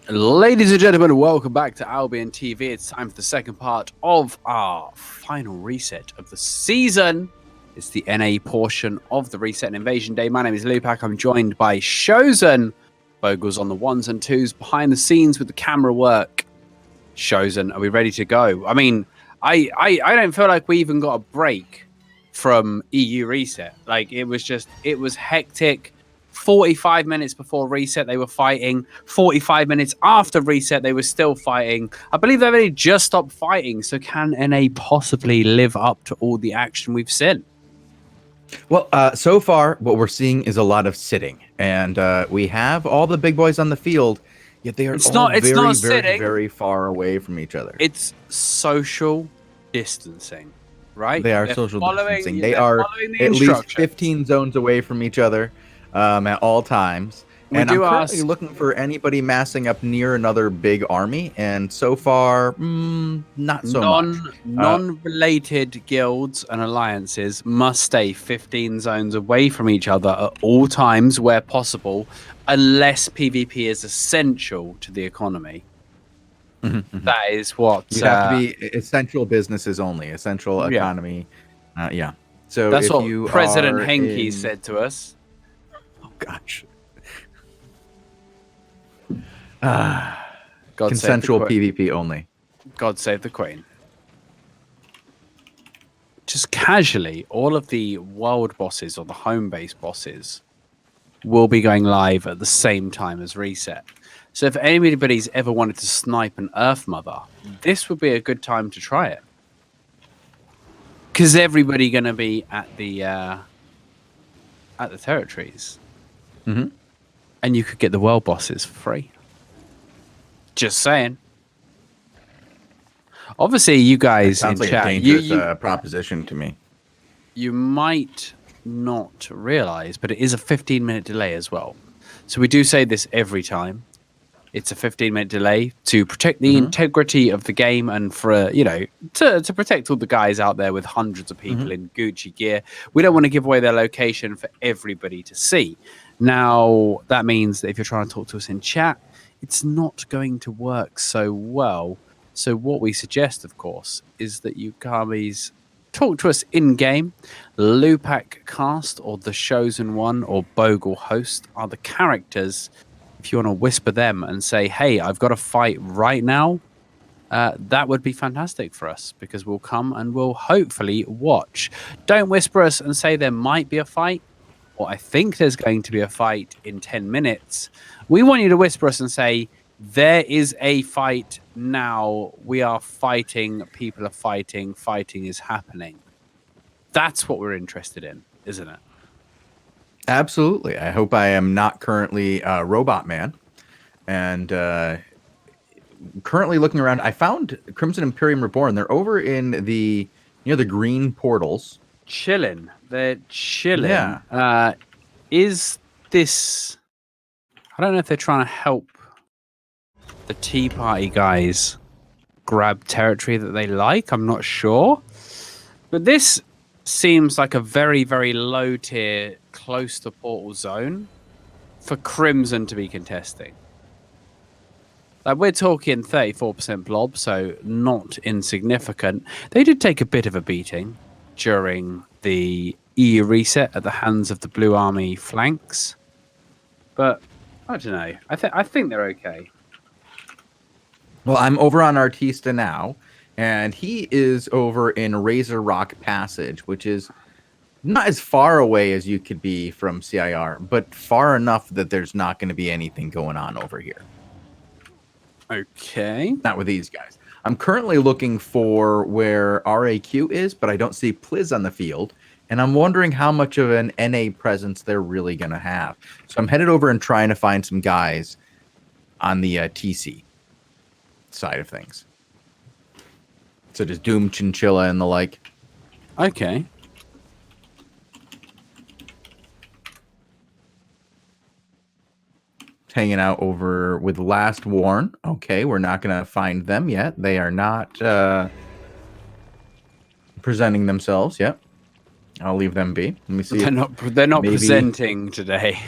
Ladies and gentlemen, welcome back to Albion TV. It's time for the second part of our final reset of the season. It's the NA portion of the Reset and Invasion Day. My name is Lewpac. I'm joined by Shozen. Bogul's on the ones and twos behind the scenes with the camera work. Shozen, are we ready to go? I mean, I don't feel like we even got a break from EU Reset. Like, it was hectic. 45 minutes before reset, they were fighting. 45 minutes after reset, they were still fighting. I believe they've only just stopped fighting. So can NA possibly live up to all the action we've seen? Well, so far, what we're seeing is a lot of sitting. And we have all the big boys on the field, yet they are very far away from each other. It's social distancing, right? They are social distancing. They are at least 15 zones away from each other. At all times. And I'm currently looking for anybody massing up near another big army, and so far, not so much. Non-related guilds and alliances must stay 15 zones away from each other at all times where possible, unless PvP is essential to the economy. That is what... You have to be essential businesses only, essential economy. Yeah. So that's what President Henke said to us. Gosh. Consensual PvP only. God save the Queen. Just casually, all of the world bosses or the home base bosses will be going live at the same time as reset. So if anybody's ever wanted to snipe an Earth Mother, this would be a good time to try it. Because everybody going to be at the territories. And you could get the world bosses for free. Just saying. Obviously, you guys in like chat, a dangerous proposition to me. You might not realize, but it is a 15-minute delay as well. So we do say this every time. It's a 15-minute delay to protect the integrity of the game and for, to protect all the guys out there with hundreds of people in Gucci gear. We don't want to give away their location for everybody to see. Now, that means that if you're trying to talk to us in chat, it's not going to work so well. So what we suggest, of course, is that you guys talk to us in-game. Lewpac Cast or the Shozen One or Bogul Host are the characters. If you want to whisper them and say, hey, I've got a fight right now, that would be fantastic for us because we'll come and we'll hopefully watch. Don't whisper us and say there might be a fight or I think there's going to be a fight in 10 minutes. We want you to whisper us and say, there is a fight now. We are fighting. People are fighting. Fighting is happening. That's what we're interested in, isn't it? Absolutely. I hope I am not currently Robot Man. And currently looking around, I found Crimson Imperium Reborn. They're over in the near the green portals. Chilling. They're chilling. Yeah. Is this... I don't know if they're trying to help the Tea Party guys grab territory that they like. I'm not sure. But this seems like a very, very low tier, close to portal zone for Crimson to be contesting. Like, we're talking 34% blob, so not insignificant. They did take a bit of a beating during the EU reset at the hands of the Blue Army flanks. But I don't know. I think they're okay. Well, I'm over on Artista now, and he is over in Razor Rock Passage, which is not as far away as you could be from CIR, but far enough that there's not going to be anything going on over here. Okay. Not with these guys. I'm currently looking for where RAQ is, but I don't see Pliz on the field. And I'm wondering how much of an NA presence they're really going to have. So I'm headed over and trying to find some guys on the TC side of things. Such as Doom, Chinchilla, and the like. Okay. Hanging out over with Last Warn. Okay, we're not going to find them yet. They are not presenting themselves yet. I'll leave them be. Let me see. They're not presenting today.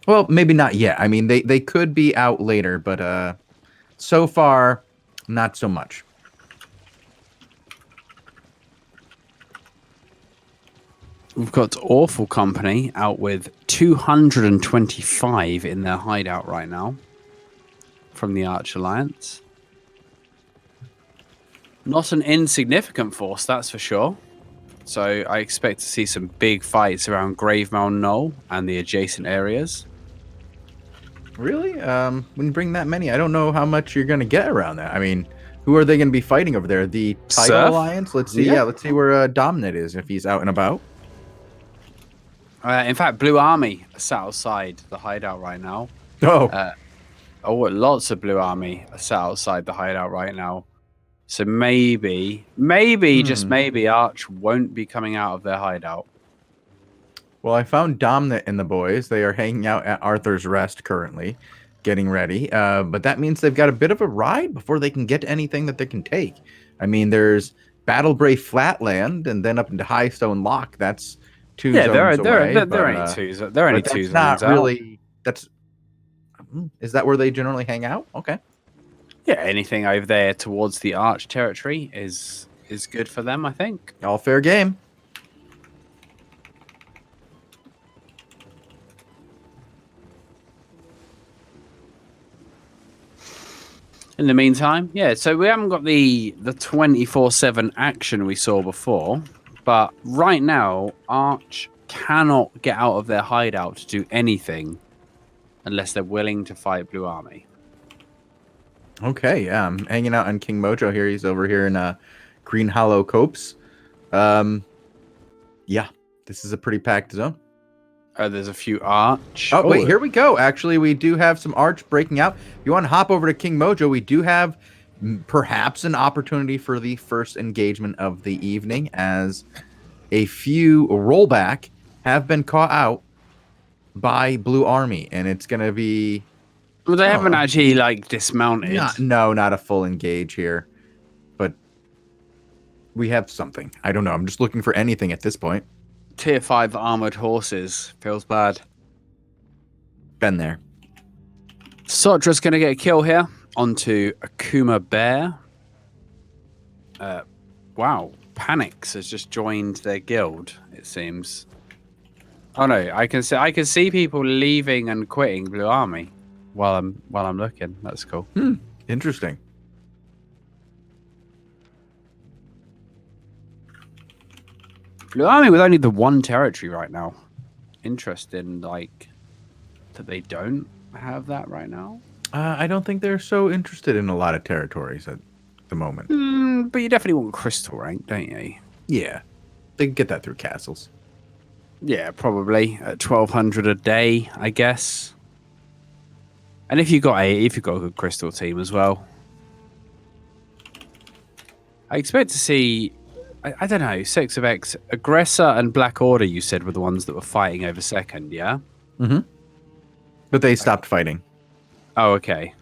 Well, maybe not yet. I mean, they could be out later, but so far, not so much. We've got Awful Company out with 225 in their hideout right now from the Arch Alliance. Not an insignificant force, that's for sure. So I expect to see some big fights around Gravemount Knoll and the adjacent areas. Really? When you bring that many, I don't know how much you're going to get around that. I mean, who are they going to be fighting over there? The Title Surf? Alliance? Let's see. Yeah, let's see where Dominant is, if he's out and about. In fact, Blue Army are sat outside the hideout right now. Oh. Lots of Blue Army are sat outside the hideout right now. So maybe, just maybe, Arch won't be coming out of their hideout. Well, I found Dominant and the boys. They are hanging out at Arthur's Rest currently, getting ready. But that means they've got a bit of a ride before they can get to anything that they can take. I mean, there's Battle Brave Flatland, and then up into Highstone Lock. That's two zones away. They're only two. They're only two zones not out. really. That's. Is that where they generally hang out? Okay. Yeah, anything over there towards the Arch territory is good for them, I think. All fair game. In the meantime, yeah, so we haven't got the 24/7 action we saw before, but right now, Arch cannot get out of their hideout to do anything unless they're willing to fight Blue Army. Okay, yeah, I'm hanging out on King Mojo here. He's over here in Green Hollow Copse. Yeah, this is a pretty packed zone. There's a few Arch. Oh, wait, here we go. Actually, we do have some Arch breaking out. If you want to hop over to King Mojo, we do have perhaps an opportunity for the first engagement of the evening, as a few rollback have been caught out by Blue Army, and it's going to be... Well, they haven't actually, like, dismounted. Not a full engage here, but we have something. I don't know. I'm just looking for anything at this point. Tier 5 armored horses. Feels bad. Been there. Sotra's going to get a kill here onto Akuma Bear. Wow. Panics has just joined their guild, it seems. Oh no, I can see people leaving and quitting Blue Army while I'm looking. That's cool. Interesting. Blue Army with only the one territory right now. Interesting, like, that they don't have that right now. I don't think they're so interested in a lot of territories at the moment. But you definitely want crystal rank, don't you? Yeah, they can get that through castles. Yeah, probably at 1,200 a day, I guess. And if you got a good crystal team as well, I expect to see. I don't know, 6 of X, Aggressor and Black Order, you said, were the ones that were fighting over second, yeah? Mm-hmm. But they stopped fighting. Oh, okay.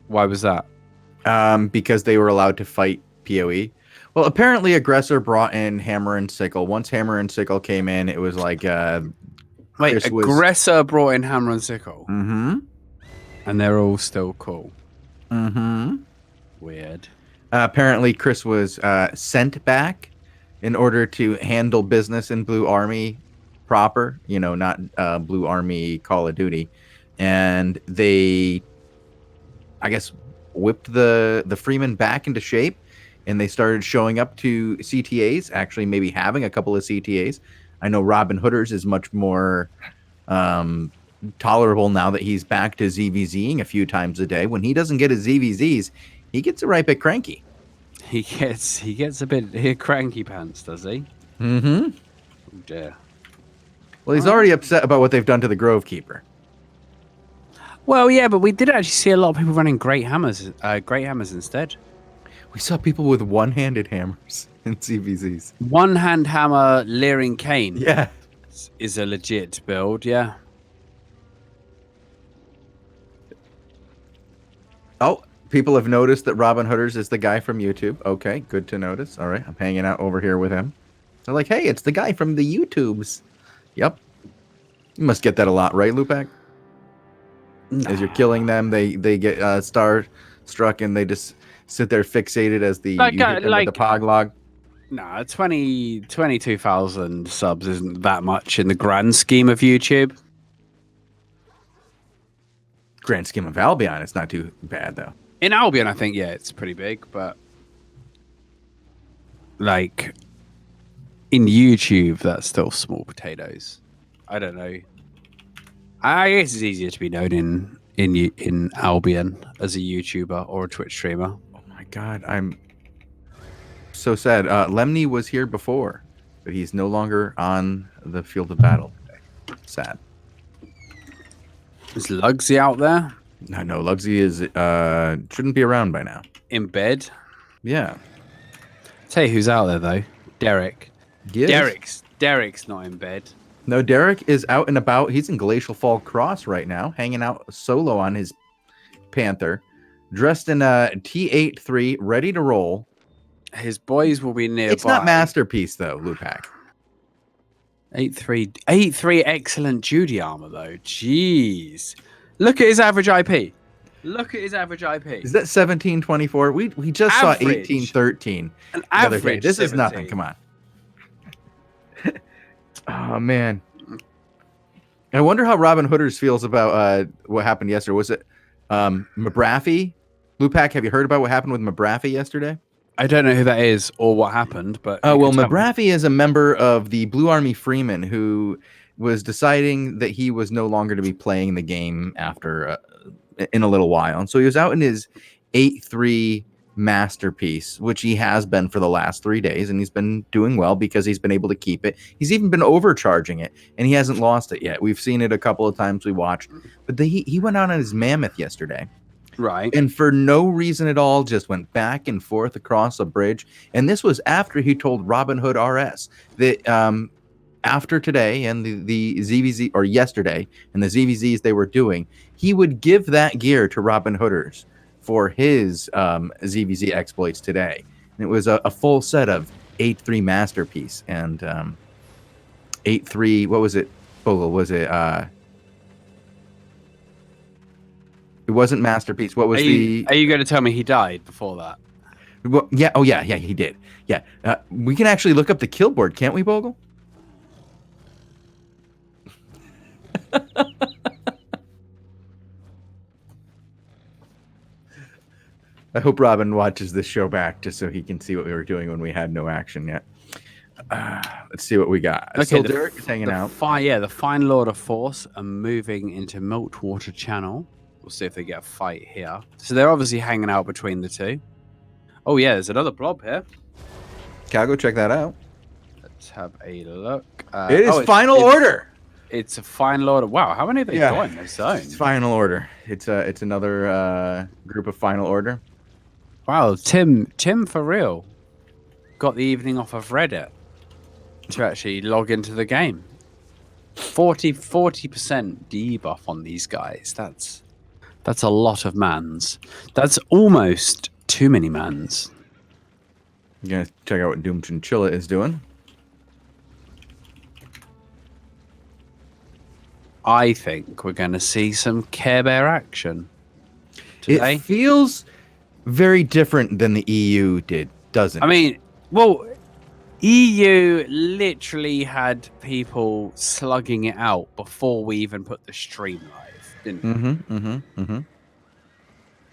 Why was that? Because they were allowed to fight PoE. Well, apparently Aggressor brought in Hammer and Sickle. Once Hammer and Sickle came in, it was like... Wait, Aggressor brought in Hammer and Sickle? Mm-hmm. And they're all still cool? Mm-hmm. Weird. Apparently Chris was sent back in order to handle business in Blue Army proper, you know, not Blue Army Call of Duty. And they, I guess, whipped the Freeman back into shape, and they started showing up to CTAs, actually maybe having a couple of CTAs. I know Robin Hooders is much more tolerable now that he's back to ZVZing a few times a day. When he doesn't get his ZVZs, he gets a right bit cranky. He gets a bit cranky pants, does he? Mm-hmm. Oh dear. Well, he's already upset about what they've done to the Grovekeeper. Well, yeah, but we did actually see a lot of people running great hammers instead. We saw people with one-handed hammers in CVZs. One-hand hammer, Leering Cane. Yeah. Is a legit build, yeah. Oh, people have noticed that Robin Hooders is the guy from YouTube. Okay, good to notice. All right, I'm hanging out over here with him. They're like, hey, it's the guy from the YouTubes. Yep. You must get that a lot, right, Lewpac? As you're killing them, they get star struck and they just sit there fixated as you hit them with the pog log. Nah, 22,000 subs isn't that much in the grand scheme of YouTube. Grand scheme of Albion, it's not too bad though. In Albion, I think, yeah, it's pretty big, but like in YouTube, that's still small potatoes. I don't know. I guess it's easier to be known in Albion as a YouTuber or a Twitch streamer. Oh my god, I'm so sad. Lemny was here before, but he's no longer on the field of battle today. Sad. Is Lugsy out there? No, Lugsy is shouldn't be around by now. In bed? Yeah. Tell you who's out there though. Derek. Yes. Derek's not in bed. No, Derek is out and about. He's in Glacial Fall Cross right now, hanging out solo on his Panther, dressed in a T83, ready to roll. His boys will be nearby. It's not Masterpiece though, Lewpac. 8-3 excellent Judy armor though. Jeez. Look at his average IP. Look at his average IP. Is that 1724? We just saw 1813. An average. This 17. is nothing. Come on. Oh man. I wonder how Robin Hooders feels about what happened yesterday. Was it Mabraffy? Lewpac, have you heard about what happened with Mabraffy yesterday? I don't know who that is or what happened, but well, Mabraffy is a member of the Blue Army Freemen who was deciding that he was no longer to be playing the game after in a little while, and so he was out in his 8-3 Masterpiece, which he has been for the last 3 days, and he's been doing well because he's been able to keep it. He's even been overcharging it, and he hasn't lost it yet. We've seen it a couple of times. We watched, but he went out on his Mammoth yesterday. Right. And for no reason at all, just went back and forth across a bridge. And this was after he told Robin Hood RS that after today and the ZVZ, or yesterday, and the ZVZs they were doing, he would give that gear to Robin Hooders for his ZVZ exploits today. And it was a full set of 8-3 Masterpiece and 8-3, what was it, Bogul? Was it... It wasn't Masterpiece. What was Are you going to tell me he died before that? Well, yeah. Oh, yeah, he did. Yeah. We can actually look up the kill board, can't we, Bogul? I hope Robin watches this show back just so he can see what we were doing when we had no action yet. Let's see what we got. Okay, so Derek is hanging out. The Final Order Force are moving into Meltwater Channel. We'll see if they get a fight here. So they're obviously hanging out between the two. Oh, yeah, there's another blob here. Can I go check that out? Let's have a look. It is Final Order. It's a Final Order. Wow, how many have they got in this zone? It's Final Order. It's another group of Final Order. Wow, Tim for real got the evening off of Reddit to actually log into the game. 40% debuff on these guys. That's a lot of mans. That's almost too many mans. You gonna check out what Doom Chinchilla is doing? I think we're going to see some Care Bear action today. It feels very different than the EU did, doesn't it? I mean, well, EU literally had people slugging it out before we even put the stream live, didn't we?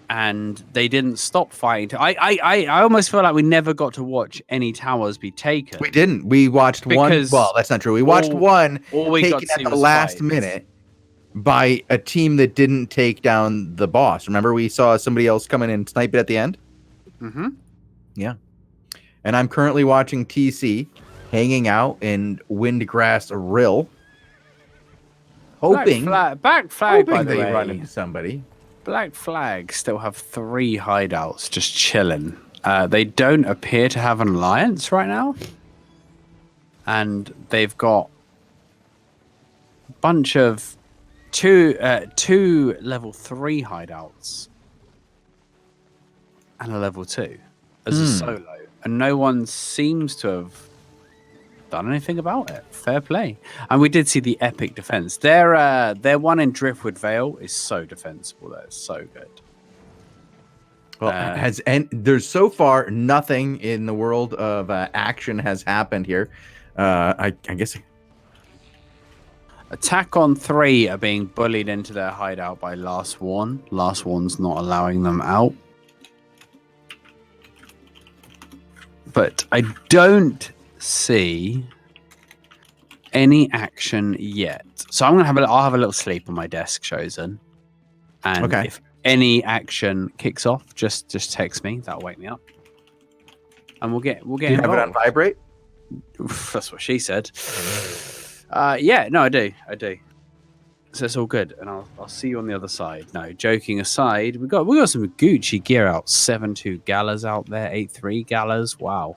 And they didn't stop fighting. I almost feel like we never got to watch any towers be taken. We didn't. We watched one. Well, that's not true. We watched one taken at the last minute by a team that didn't take down the boss. Remember, we saw somebody else come in and snipe it at the end? Yeah. And I'm currently watching TC hanging out in Windgrass Rill. Hoping Black Flag, by the they way. run into somebody. Black Flag still have 3 hideouts just chilling. They don't appear to have an alliance right now. And they've got a bunch of two level 3 hideouts and a level 2 as a solo. And no one seems to have done anything about it. Fair play. And we did see the epic defense. Their one in Driftwood Vale is so defensible. That is so good. Well, there's so far nothing in the world of action has happened here. I guess. Attack on 3 are being bullied into their hideout by Last One. Last One's not allowing them out. But I don't see any action yet. So I'll have a little sleep on my desk, Shozen. And if any action kicks off, just text me. That'll wake me up. And we'll get Do you have it on vibrate? That's what she said. Yeah, no, I do. So it's all good, and I'll see you on the other side. No, joking aside, we got some Gucci gear out. 7.2 Galas out there, 8.3 Galas. Wow.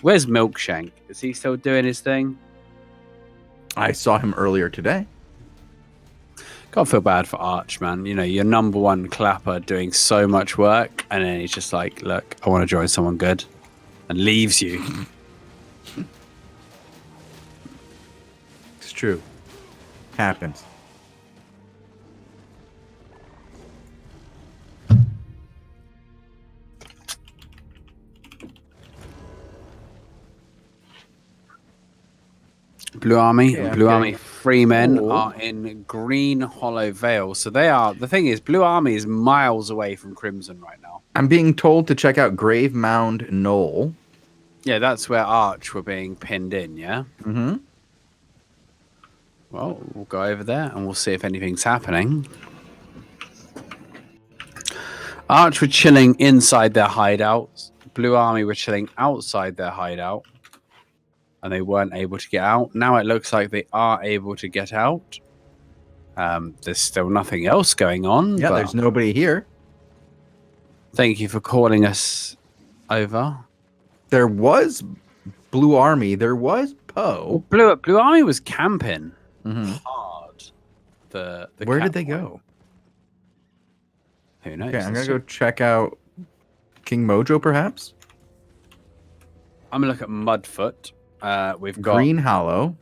Where's Milkshank? Is he still doing his thing? I saw him earlier today. Can't feel bad for Arch, man. You know, your number one clapper doing so much work, and then he's just like, look, I want to join someone good, and leaves you. It's true. Happens. Blue Army, Blue Army Freemen are in Green Hollow Vale. So they are, the thing is, Blue Army is miles away from Crimson right now. I'm being told to check out Grave Mound Knoll. Yeah, that's where Arch were being pinned in, yeah? Mm-hmm. Well, we'll go over there and we'll see if anything's happening. Arch were chilling inside their hideouts. Blue Army were chilling outside their hideout. And they weren't able to get out. Now it looks like they are able to get out. There's still nothing else going on. Yeah, there's nobody here. Thank you for calling us over. There was Blue Army. There was Poe. Blue Army was camping hard. Where did they go? Who knows? Okay, I'm going to go check out King Mojo, perhaps. I'm going to look at Mudfoot. We've got Green Hollow.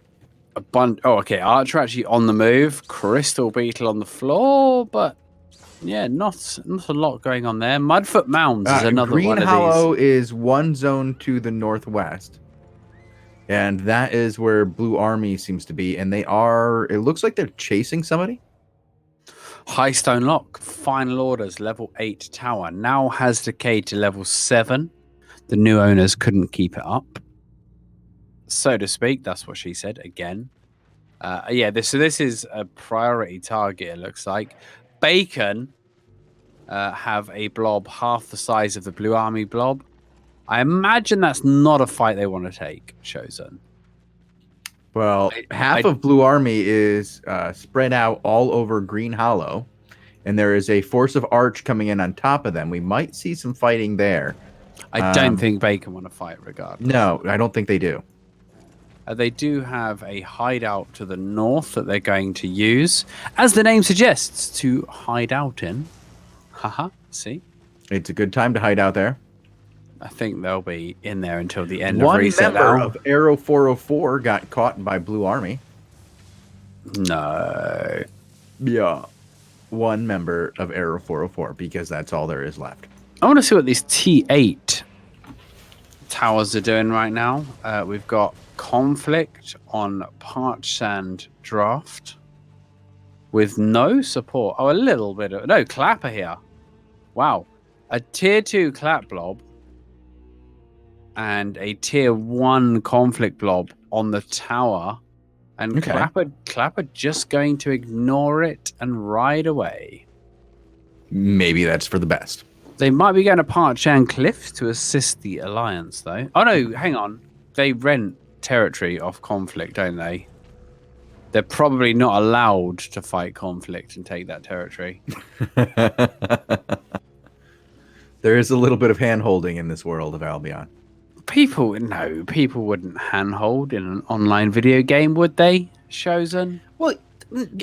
A bunch. Oh, okay. Archer actually on the move. Crystal Beetle on the floor, but yeah, not a lot going on there. Mudfoot Mounds is another Green one of Hollow these. is one zone to the northwest, and that is where Blue Army seems to be. And they are. It looks like they're chasing somebody. High Stone Lock. Final orders. Level 8 tower now has decayed to level 7. The new owners couldn't keep it up, so to speak. That's what she said again. Yeah, this is a priority target, it looks like. Bacon have a blob half the size of the Blue Army blob. I imagine that's not a fight they want to take, Shozen. Well, half of Blue Army is spread out all over Green Hollow, and there is a force of Arch coming in on top of them. We might see some fighting there. I don't think Bacon want to fight regardless. No, I don't think they do. They do have a hideout to the north that they're going to use, as the name suggests, to hide out in. Haha, see? It's a good time to hide out there. I think they'll be in there until the end of reset. One member of Arrow 404 got caught by Blue Army. No. Yeah. One member of Arrow 404, because that's all there is left. I want to see what these T8 towers are doing right now. We've got Conflict on Parch Sand Draft with no support. Oh, a little bit of... No, Clapper here. Wow. A tier 2 Clap blob and a tier 1 Conflict blob on the tower. And Clapper just going to ignore it and ride away. Maybe that's for the best. They might be going to Parch Sand Cliffs to assist the Alliance, though. Oh, no, hang on. They rent territory off Conflict, don't they? They're probably not allowed to fight Conflict and take that territory. There is a little bit of hand-holding in this world of Albion. People wouldn't hand-hold in an online video game, would they, Shozen? Well,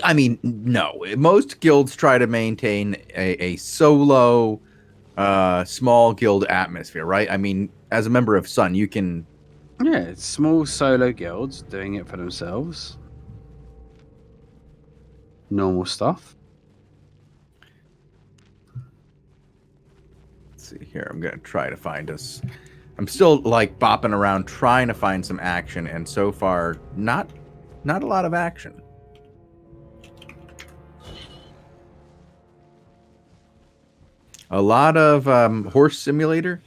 I mean, no. Most guilds try to maintain a solo, small guild atmosphere, right? I mean, as a member of Sun, you can Yeah, it's small solo guilds doing it for themselves. Normal stuff. Let's see here. I'm gonna try to find us. I'm still like bopping around trying to find some action, and so far, not a lot of action. A lot of horse simulator.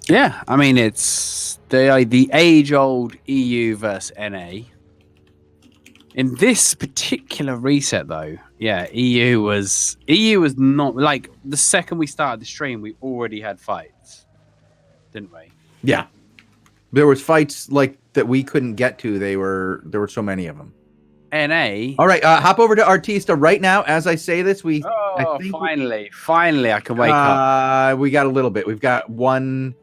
Yeah, I mean it's the age-old EU versus NA. In this particular reset, though, yeah, EU was not like the second we started the stream, we already had fights, didn't we? Yeah, there was fights like that we couldn't get to. There were so many of them. NA. All right, hop over to Artista right now. As I say this, Oh, finally, I can wake up. We got a little bit. We've got one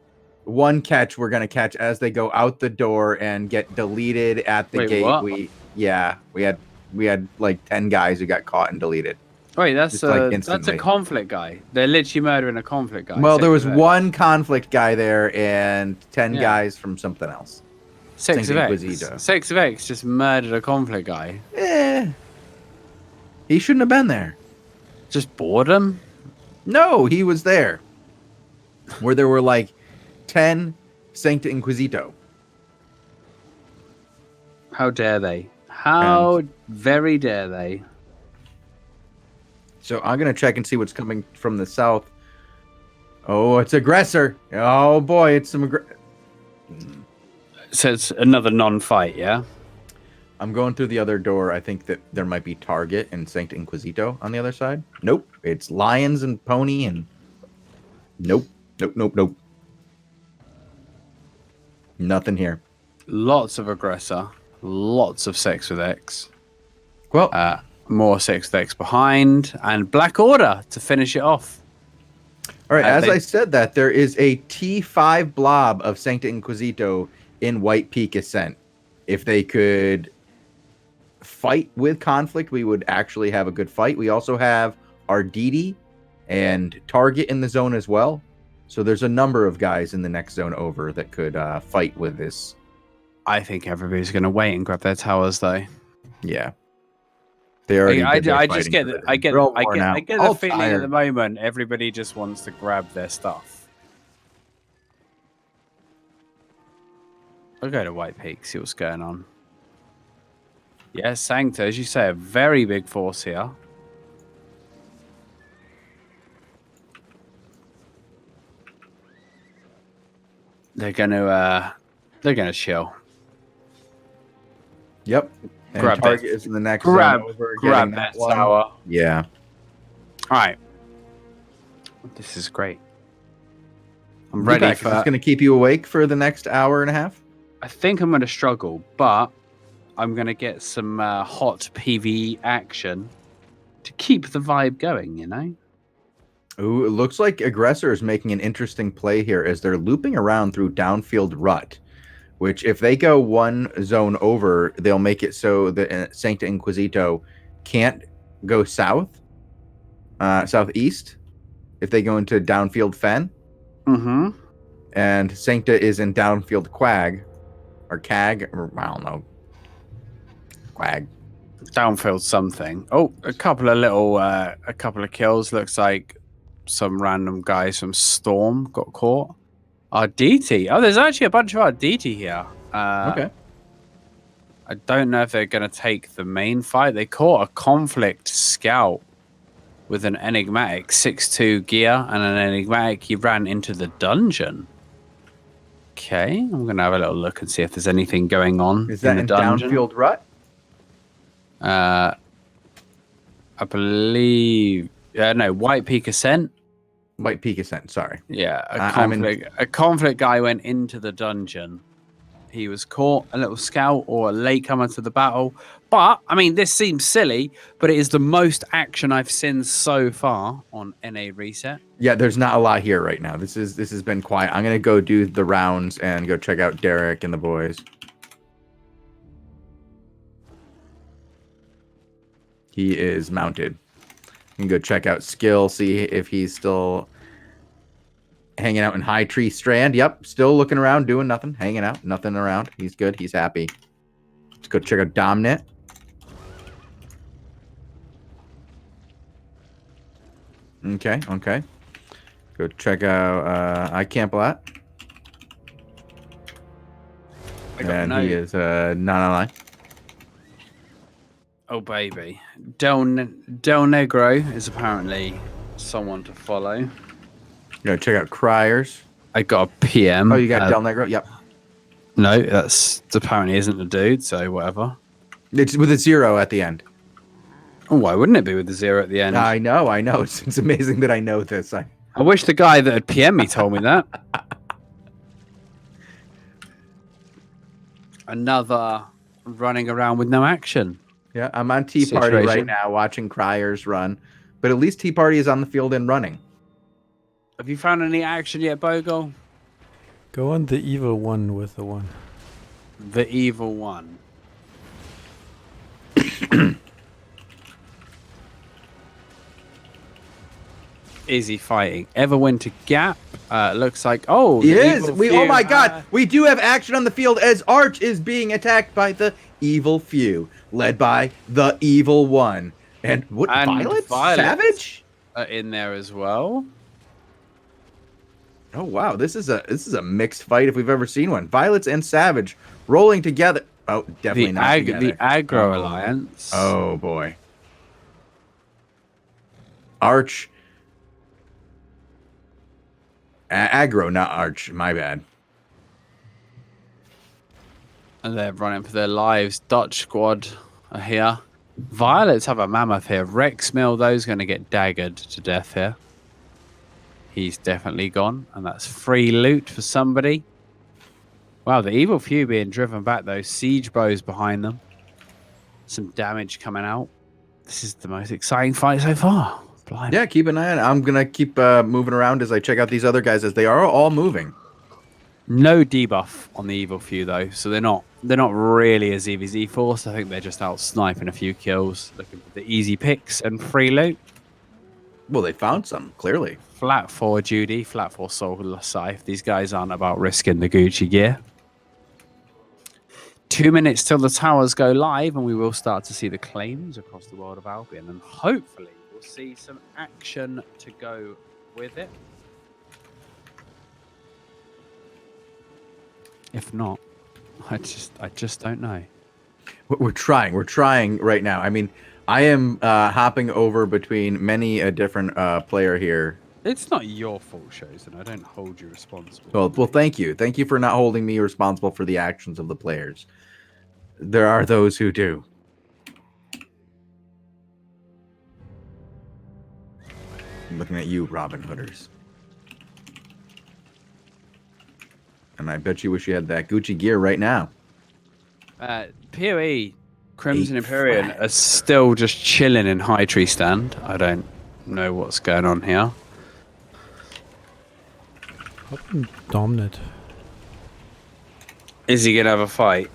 catch we're gonna catch as they go out the door and get deleted at the Wait, gate. what? We had like 10 guys who got caught and deleted. Wait, that's a instantly. conflict guy. They're literally murdering a conflict guy. Well, there was one conflict guy there and 10 Yeah. guys from something else. 6 of X. Inquisitor. 6 of X just murdered a conflict guy. He shouldn't have been there. Just boredom? No, he was there. Where there were like 10 Sancta Inquisito. How dare they? How very dare they? So I'm going to check and see what's coming from the south. Oh, it's aggressor. Oh, boy, it's some So it's another non-fight, yeah? I'm going through the other door. I think that there might be Target and Sancta Inquisito on the other side. Nope. It's Lions and Pony and... Nope. Nothing here. Lots of aggressor. Lots of 6 with X. Well... more 6 with X behind. And Black Order to finish it off. All right, as I said that, there is a T5 blob of Sancta Inquisito in White Peak Ascent. If they could fight with conflict, we would actually have a good fight. We also have Arditi and Target in the zone as well. So there's a number of guys in the next zone over that could fight with this. I think everybody's going to wait and grab their towers, though. Yeah. They already I just get the feeling tired. at the moment everybody just wants to grab their stuff. I'll go to White Peak, see what's going on. Yeah, Sancta, as you say, a very big force here. They're gonna chill. Yep. And Grab Target that. is in the next Grab zone over. grab that tower. Yeah. All right. This is great. I'm ready for. Is this going to keep you awake for the next hour and a half? I think I'm going to struggle, but I'm going to get some hot PvE action to keep the vibe going, you know? Ooh, it looks like Aggressor is making an interesting play here as they're looping around through Downfield Rut, which if they go one zone over, they'll make it so that Sancta Inquisito can't go southeast if they go into Downfield Fen. Mm-hmm. And Sancta is in Downfield Quag, or Cag, or I don't know. Quag. Downfield something. Oh, a couple of kills. Looks like some random guys from Storm got caught. Arditi. Oh, there's actually a bunch of Arditi here. Okay. I don't know if they're going to take the main fight. They caught a conflict scout with an enigmatic 6-2 gear and an enigmatic. He ran into the dungeon. Okay, I'm going to have a little look and see if there's anything going on. Is that in Downfield Rut? I believe... no, White Peak Ascent. White Peak Ascent, sorry. Yeah, a conflict guy went into the dungeon. He was caught, a little scout or a latecomer to the battle. But, I mean, this seems silly, but it is the most action I've seen so far on NA Reset. Yeah, there's not a lot here right now. This has been quiet. I'm going to go do the rounds and go check out Derek and the boys. He is mounted. You can go check out skill, see if he's still hanging out in High Tree Strand. Yep, still looking around, doing nothing, hanging out, nothing around. He's good. He's happy. Let's go check out Domnet. Okay, okay. Go check out I Camp a Lot. And he is not online. Oh, baby. Del Negro is apparently someone to follow. Go check out Criers. I got a PM. Oh, you got Del Negro? Yep. No, that's apparently isn't a dude, so whatever. It's with a 0 at the end. Oh, why wouldn't it be with the 0 at the end? I know. It's amazing that I know this. I wish the guy that had PM me told me that. Another running around with no action. Yeah, I'm on Tea Party right now watching Criers run. But at least Tea Party is on the field and running. Have you found any action yet, Bogul? Go on the evil one with the 1. The evil one. Is he fighting? Everwinter Gap. Looks like he is. Oh my God! We do have action on the field as Arch is being attacked by the evil few, led by the evil one. And what? Violet? Savage? In there as well. Oh wow! This is a mixed fight if we've ever seen one. Violets and Savage rolling together. Oh, definitely not together. The Aggro Alliance. Oh boy. Arch. Aggro, not Arch. My bad. And they're running for their lives. Dutch squad are here. Violets have a mammoth here. Rex Mill, those going to get daggered to death here. He's definitely gone. And that's free loot for somebody. Wow, the evil few being driven back though. Siege bows behind them. Some damage coming out. This is the most exciting fight so far. Blimey. Yeah, keep an eye on it. I'm going to keep moving around as I check out these other guys as they are all moving. No debuff on the evil few though, so they're not really a ZVZ force. I think they're just out sniping a few kills, looking for the easy picks and free loot. Well, they found some, clearly. Flat 4 Judy, flat 4 Soul Scythe. These guys aren't about risking the Gucci gear. 2 minutes till the towers go live, and we will start to see the claims across the world of Albion, and hopefully we'll see some action to go with it. If not, I just don't know. We're trying right now. I mean, I am hopping over between many a different player here. It's not your fault, Shozen. I don't hold you responsible. Well, thank you. Thank you for not holding me responsible for the actions of the players. There are those who do. I'm looking at you, Robin Hooders. And I bet you wish you had that Gucci gear right now. PoE, Crimson Imperium are still just chilling in High Tree Stand. I don't know what's going on here. Dominant. Is he gonna have a fight?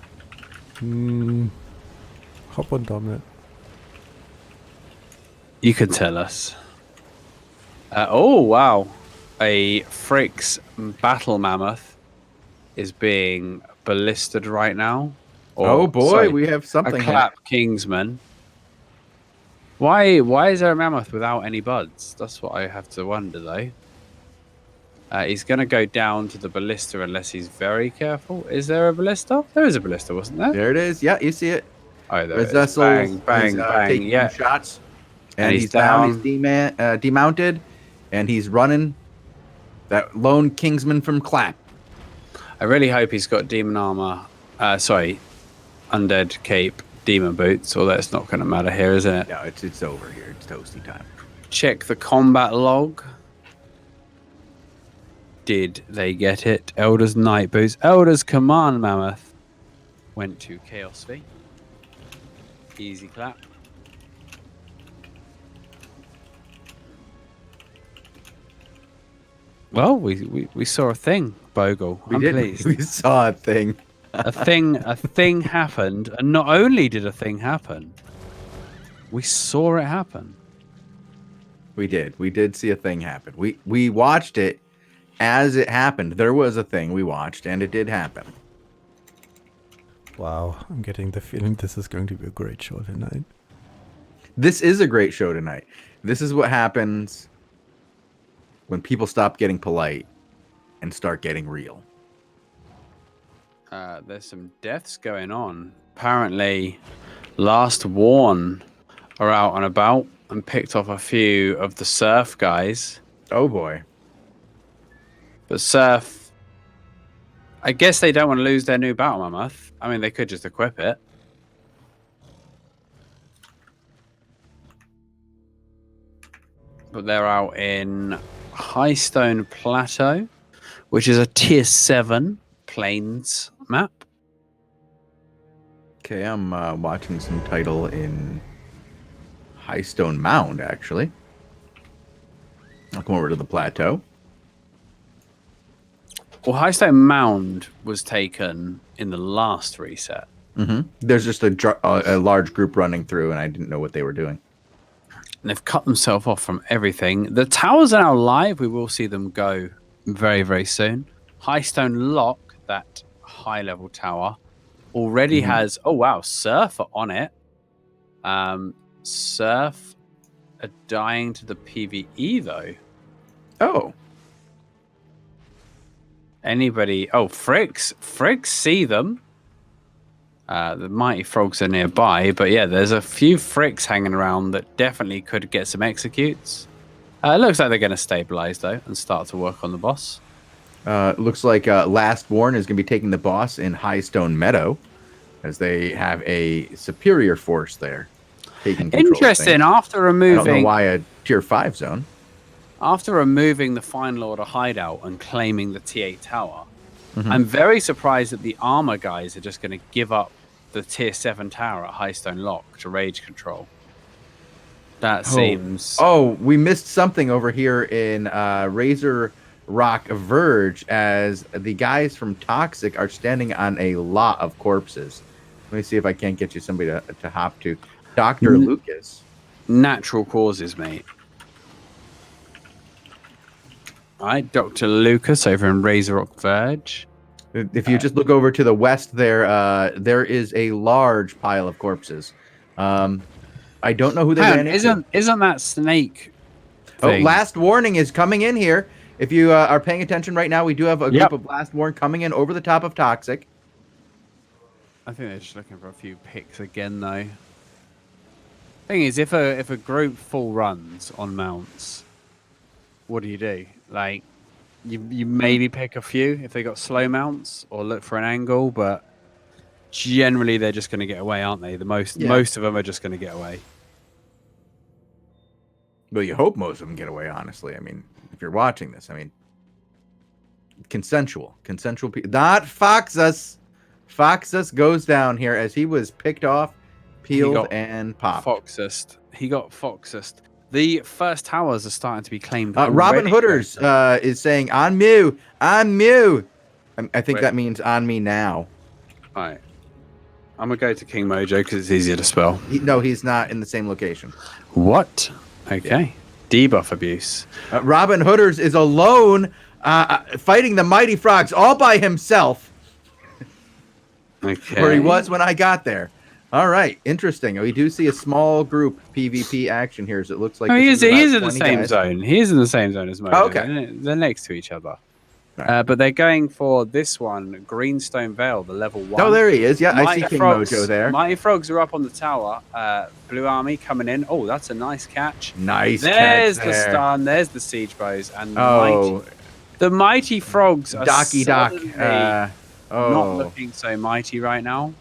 Hop on Dominant. You can tell us. Oh wow, a Fricks Battle Mammoth is being ballisted right now. Oh boy, sorry, we have something. A Clap Kingsman. Why is there a mammoth without any buds? That's what I have to wonder though. He's going to go down to the ballista unless he's very careful. Is there a ballista? There is a ballista, wasn't there? There it is. Yeah, you see it. Oh, there it is. Bang, bang, bang. Yeah. Shots. And he's down. He's demounted. And he's running. That lone Kingsman from Clap. I really hope he's got demon armor. Sorry, undead cape, demon boots. Although it's not going to matter here, isn't it? No, it's over here. It's toasty time. Check the combat log. Did they get it? Elder's Night Boots. Elder's Command Mammoth went to Chaos V. Easy clap. Well, we saw a thing, Bogul. I'm pleased. We saw a thing. a thing happened, and not only did a thing happen, we saw it happen. We did see a thing happen. We watched it as it happened. There was a thing we watched, and it did happen. Wow, I'm getting the feeling this is going to be a great show tonight. This is a great show tonight. This is what happens when people stop getting polite and start getting real. There's some deaths going on. Apparently, Last Warn are out and about and picked off a few of the Surf guys. Oh boy. But Surf, I guess they don't want to lose their new Battle Mammoth. I mean, they could just equip it. But they're out in Highstone Plateau, which is a tier 7 plains map. Okay, I'm watching some title in Highstone Mound, actually. I'll come over to the plateau. Well, Highstone Mound was taken in the last reset. There's just a large group running through, and I didn't know what they were doing. And they've cut themselves off from everything. The towers are now live. We will see them go very, very soon. Highstone Lock, that high-level tower, already has... Oh, wow. Surf are on it. Surf are dying to the PvE, though. Oh. Anybody... Oh, Fricks. Fricks see them. The Mighty Frogs are nearby, but yeah, there's a few Fricks hanging around that definitely could get some executes. It looks like they're going to stabilize, though, and start to work on the boss. Looks like Last Warn is going to be taking the boss in Highstone Meadow, as they have a superior force there. Taking control. Interesting, after removing... I don't know why a tier 5 zone. After removing the Final Order hideout and claiming the T8 tower, I'm very surprised that the armor guys are just going to give up the tier 7 tower at Highstone Lock to rage control. That seems... Oh, we missed something over here in Razor Rock Verge, as the guys from Toxic are standing on a lot of corpses. Let me see if I can't get you somebody to hop to. Dr. Lucas. Natural causes, mate. Alright, Dr. Lucas over in Razor Rock Verge. If you just look over to the west there, there is a large pile of corpses. I don't know who they ran into. Isn't that Snake thing? thing? Last Warning is coming in here. If you are paying attention right now, we do have a group of Last Warning coming in over the top of Toxic. I think they're just looking for a few picks again, though. Thing is, if a group full runs on mounts, what do? Like, you maybe pick a few if they got slow mounts or look for an angle, but generally they're just going to get away, aren't they? Most of them are just going to get away. Well, you hope most of them get away, honestly. I mean, if you're watching this, I mean, consensual not Foxus. Foxus goes down here as he was picked off, peeled, and popped. He got Foxus. The first towers are starting to be claimed. Robin Hooders is saying, on Mew. I think that means on me now. All right. I'm going to go to King Mojo because it's easier to spell. No, he's not in the same location. What? Okay. Yeah. Debuff abuse. Robin Hooders is alone fighting the Mighty Frogs all by himself. Okay. Where he was when I got there. All right, interesting. We do see a small group PvP action here, so it looks like he is in the same zone. He is in the same zone as Mojo. Oh, okay. They're next to each other. Right. But they're going for this one, Greenstone Vale, the level 1. Oh, there he is. Yeah, Mighty I see King Frogs, Mojo there. Mighty Frogs are up on the tower. Blue Army coming in. Oh, that's a nice catch. There's the stun. There's the siege bows. And oh, the Mighty Frogs are not looking so mighty right now.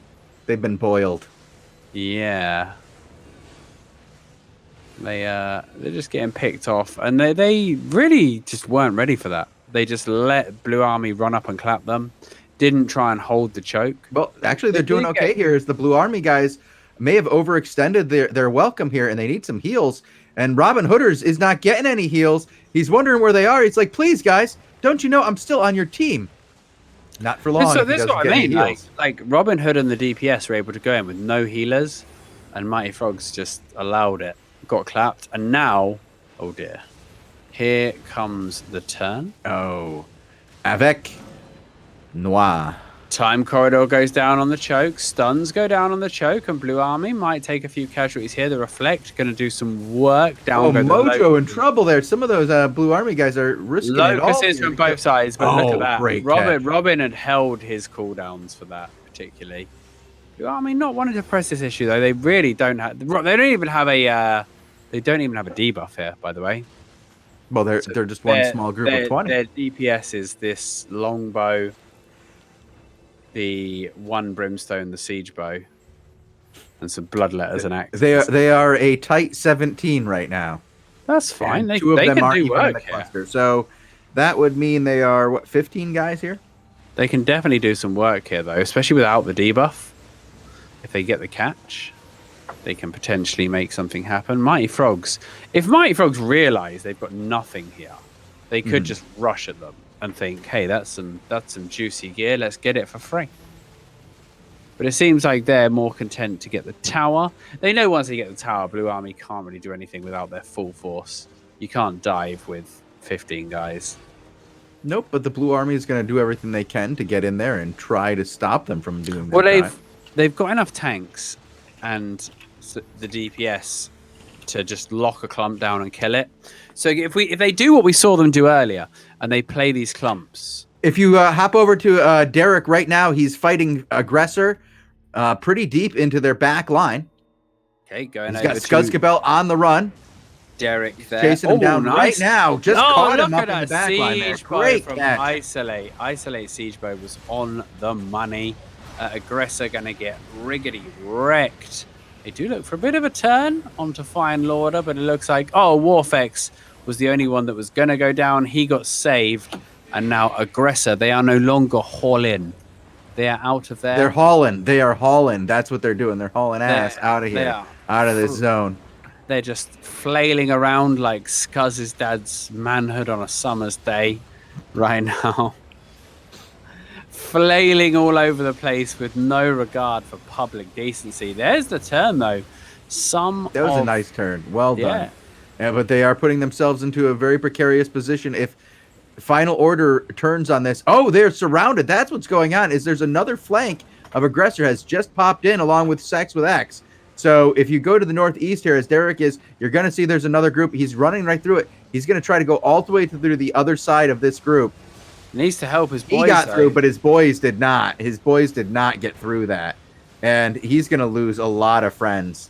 They've been boiled. Yeah. They're just getting picked off, and they really just weren't ready for that. They just let Blue Army run up and clap them. Didn't try and hold the choke. Well, actually, they're doing okay here. As the Blue Army guys may have overextended their welcome here, and they need some heals. And Robin Hooders is not getting any heals. He's wondering where they are. He's like, please, guys, don't you know I'm still on your team? Not for long. So this is what I mean. Like Robin Hood and the DPS were able to go in with no healers, and Mighty Frogs just allowed it. Got clapped, and now, oh dear, here comes the turn. Oh, Avec Noir. Time Corridor goes down on the choke. Stuns go down on the choke. And Blue Army might take a few casualties here. The Reflect going to do some work. Down go the Mojo in trouble there. Some of those Blue Army guys are risking it all. Locusts from both sides, but look at that. Great catch. Robin had held his cooldowns for that, particularly. Blue Army not wanting to press this issue, though. They really don't have... They don't even have a... They don't even have a debuff here, by the way. Well, they're just one small group of 20. Their DPS is this longbow, the one brimstone, the siege bow, and some bloodletters and axes. They are a tight 17 right now. That's fine. And they two of them can aren't do even in the work cluster. here. So that would mean they are, what, 15 guys here? They can definitely do some work here, though, especially without the debuff. If they get the catch, they can potentially make something happen. Mighty Frogs. If Mighty Frogs realize they've got nothing here, they could just rush at them and think, hey, that's some juicy gear. Let's get it for free. But it seems like they're more content to get the tower. They know once they get the tower, Blue Army can't really do anything without their full force. You can't dive with 15 guys. Nope, but the Blue Army is going to do everything they can to get in there and try to stop them from doing that. Well, they've got enough tanks and the DPS to just lock a clump down and kill it. So if they do what we saw them do earlier and they play these clumps. If you hop over to Derek right now, he's fighting Aggressor pretty deep into their back line. Okay, going He's over got Skuzzkabel on the run. Derek there. Chasing him down right now. Just caught him up in the back line there. Great from catch. Isolate Siege Bow was on the money. Aggressor going to get riggedy wrecked. They do look for a bit of a turn onto Fine Lorder, but it looks like, Warfex was the only one that was going to go down. He got saved. And now Aggressor, they are no longer haul-in. They are out of there. They're hauling. They are hauling. That's what they're doing. They're hauling ass out of here. Out of this zone. They're just flailing around like Scuzz's dad's manhood on a summer's day right now. Flailing all over the place with no regard for public decency. There's the turn, though. That was a nice turn. Well done. Yeah, but they are putting themselves into a very precarious position. If Final Order turns on this, they're surrounded. That's what's going on. There's another flank of Aggressor has just popped in along with Sex with X. So if you go to the northeast here, as Derek is, you're going to see there's another group. He's running right through it. He's going to try to go all the way through the other side of this group. Needs to help his boys. He got through, but his boys did not. His boys did not get through that. And he's going to lose a lot of friends.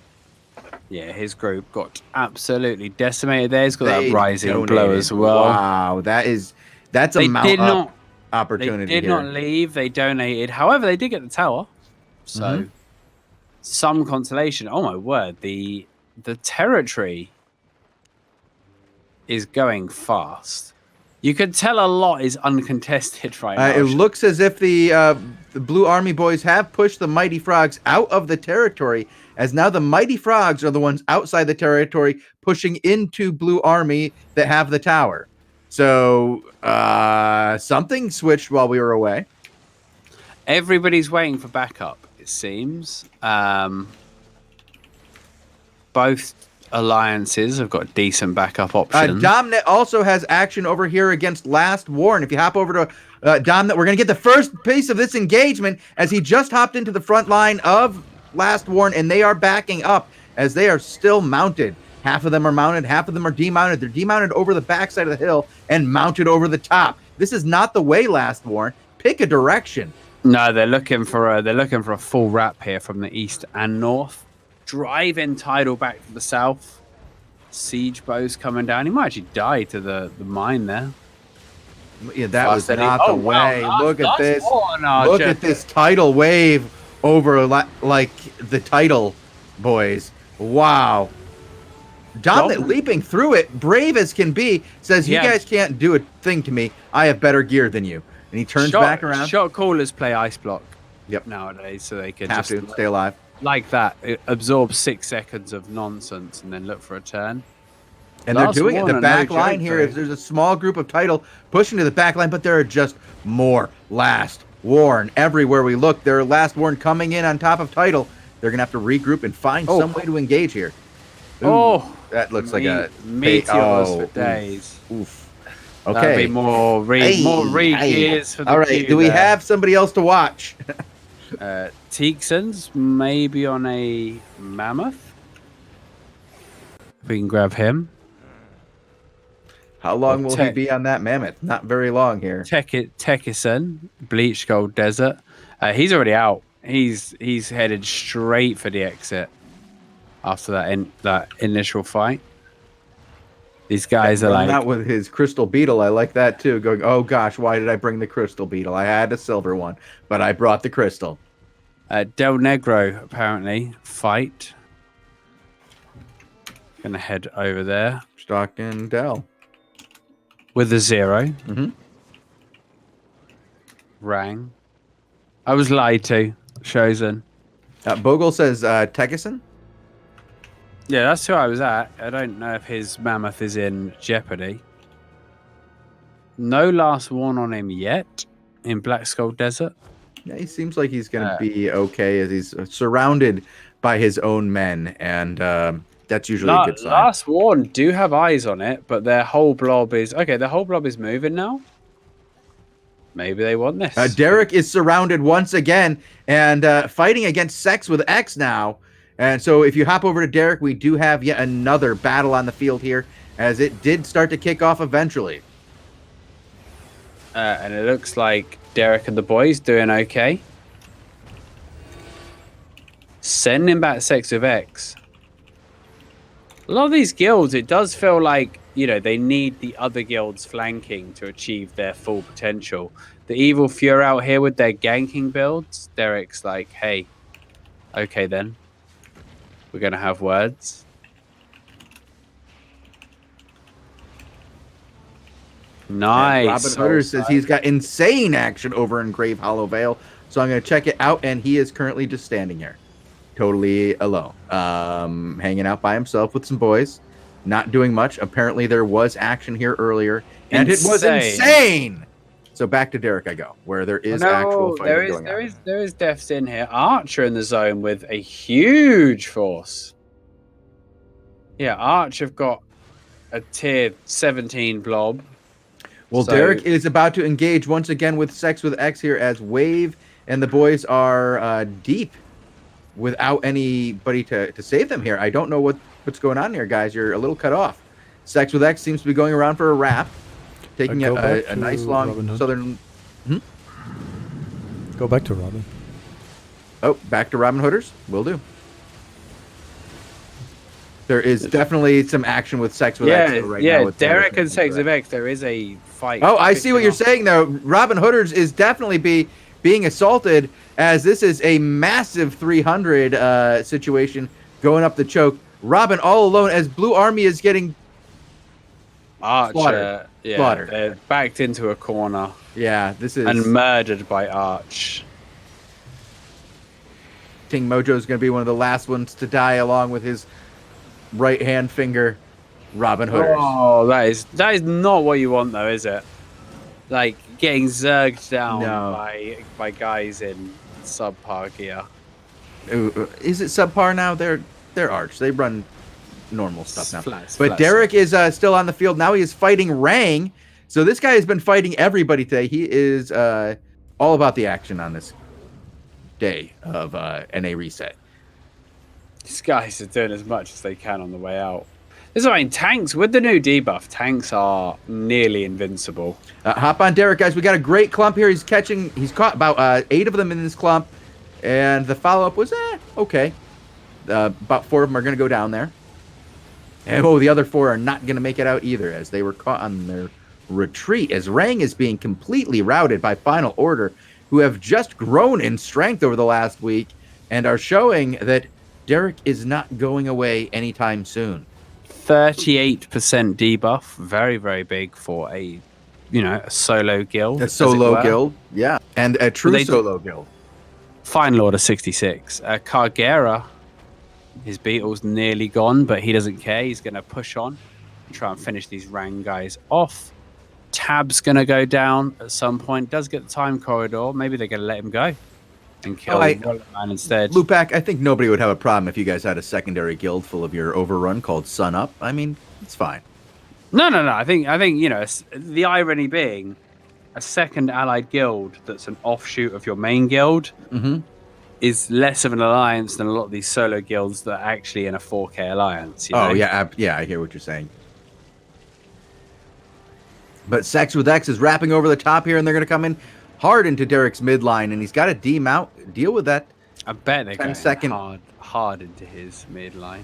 Yeah, his group got absolutely decimated there. He's got that rising blow as well. Wow, that's a mount-up opportunity. They did not leave. They donated. However, they did get the tower. So some consolation. Oh my word, the territory is going fast. You can tell a lot is uncontested right now. It looks as if the Blue Army boys have pushed the Mighty Frogs out of the territory, as now the Mighty Frogs are the ones outside the territory pushing into Blue Army that have the tower. So something switched while we were away. Everybody's waiting for backup, it seems. Both alliances have got decent backup options. Domnet also has action over here against Last Warren. If you hop over to Domnet, we're going to get the first piece of this engagement as he just hopped into the front line of Last Warren, and they are backing up as they are still mounted. Half of them are mounted, half of them are demounted. They're demounted over the backside of the hill and mounted over the top. This is not the way, Last Warren. Pick a direction. No, they're looking for a full wrap here from the east and north. Driving Tidal back to the south. Siege Bow's coming down. He might actually die to the mine there. Yeah, that was not the way. Wow, look at this. Look at this tidal wave over like the tidal boys. Wow. Dominic leaping through it, brave as can be, says, you guys can't do a thing to me. I have better gear than you. And he turns back around. Shot callers play ice block nowadays, so they can have to stay alive. Like that, it absorbs 6 seconds of nonsense and then look for a turn. And they're doing it. The back line here, if there's a small group of Tidal pushing to the back line, but there are just more Last Warren everywhere we look. There are Last Warren coming in on top of Tidal. They're going to have to regroup and find some way to engage here. Ooh, that looks like a meteors for days. Oof. That'd be Okay. more re-gears for the All right. queue Do we there. have somebody else to watch? Teakson's maybe on a mammoth. If we can grab him. How long will he Tech- be on that mammoth? Not very long here. Tekison, Bleach Gold Desert. He's already out. He's headed straight for the exit after that initial fight. These guys are Going like out with his crystal beetle. I like that too. Going, oh gosh, why did I bring the crystal beetle? I had a silver one, but I brought the crystal. Del Negro apparently fight. Gonna head over there Stockton Dell. with a 0. Mm-hmm. Rang. I was lied to. Shozen. Bogul says Tegison. Yeah, that's who I was at. I don't know if his mammoth is in jeopardy. No last one on him yet in Black Skull Desert. Yeah, he seems like he's going to be okay as he's surrounded by his own men, and that's usually a good sign. Last one do have eyes on it, but their whole blob is okay. Their whole blob is moving now. Maybe they want this. Derek is surrounded once again and fighting against Sex with X now. And so if you hop over to Derek, we do have yet another battle on the field here, as it did start to kick off eventually. And it looks like Derek and the boys doing okay. Sending back Sex with X. A lot of these guilds, it does feel like, you know, they need the other guilds flanking to achieve their full potential. The Evil Fury out here with their ganking builds, Derek's like, hey, okay then. We're going to have words. Nice. Robin Hooder says he's got insane action over in Grave Hollow Vale. So I'm going to check it out, and he is currently just standing here. Totally alone. Hanging out by himself with some boys. Not doing much. Apparently there was action here earlier, and it was insane. So back to Derek I go, where there is actual fighting going on. There is deaths in here. Archer in the zone with a huge force. Yeah, Arch have got a tier 17 blob. Well, so, Derek is about to engage once again with Sex with X here, as Wave and the boys are deep without anybody to save them here. I don't know what's going on here, guys. You're a little cut off. Sex with X seems to be going around for a wrap. Taking a nice long southern... Go back to Robin. Oh, back to Robin Hooders? Will do. There is definitely some action with Sex with X right now. Yeah, Derek and Sex with X, there is a fight. Oh, I see what you're saying though. Robin Hooders is definitely being assaulted, as this is a massive 300 situation going up the choke. Robin all alone as Blue Army is getting Archer. Slaughtered. They're backed into a corner. Yeah, this is... And murdered by Arch. Ting Mojo is going to be one of the last ones to die, along with his right hand finger, Robin Hooders. Oh, that is not what you want, though, is it? Like getting zerged down by guys in subpar gear. Is it subpar now? They're Arch. They run normal stuff now. But Derek is still on the field now. He is fighting Rang. So this guy has been fighting everybody today. He is all about the action on this day of NA reset. These guys are doing as much as they can on the way out. This is I mean, tanks with the new debuff. Tanks are nearly invincible. Hop on Derek, guys. We got a great clump here. He's caught about 8 of them in this clump, and the follow up was okay. About 4 of them are going to go down there. And the other 4 are not going to make it out either, as they were caught on their retreat, as Rang is being completely routed by Final Order, who have just grown in strength over the last week and are showing that Derek is not going away anytime soon. 38% debuff, very, very big for a solo guild. A solo guild, yeah, and a true solo guild. Final Order 66. Cargera, his beetle's nearly gone, but he doesn't care. He's going to push on and try and finish these Rang guys off. Tab's going to go down at some point. Does get the time corridor. Maybe they're going to let him go and kill Man instead. Lewpac, I think nobody would have a problem if you guys had a secondary guild full of your overrun called Sun Up. I mean, it's fine. No. I think the irony being a second allied guild that's an offshoot of your main guild is less of an alliance than a lot of these solo guilds that are actually in a 4K alliance. You know? Yeah, I hear what you're saying. But Sex with X is wrapping over the top here, and they're going to come in hard into Derek's midline, and he's got to deal with that. I bet they're going 10-second hard into his midline.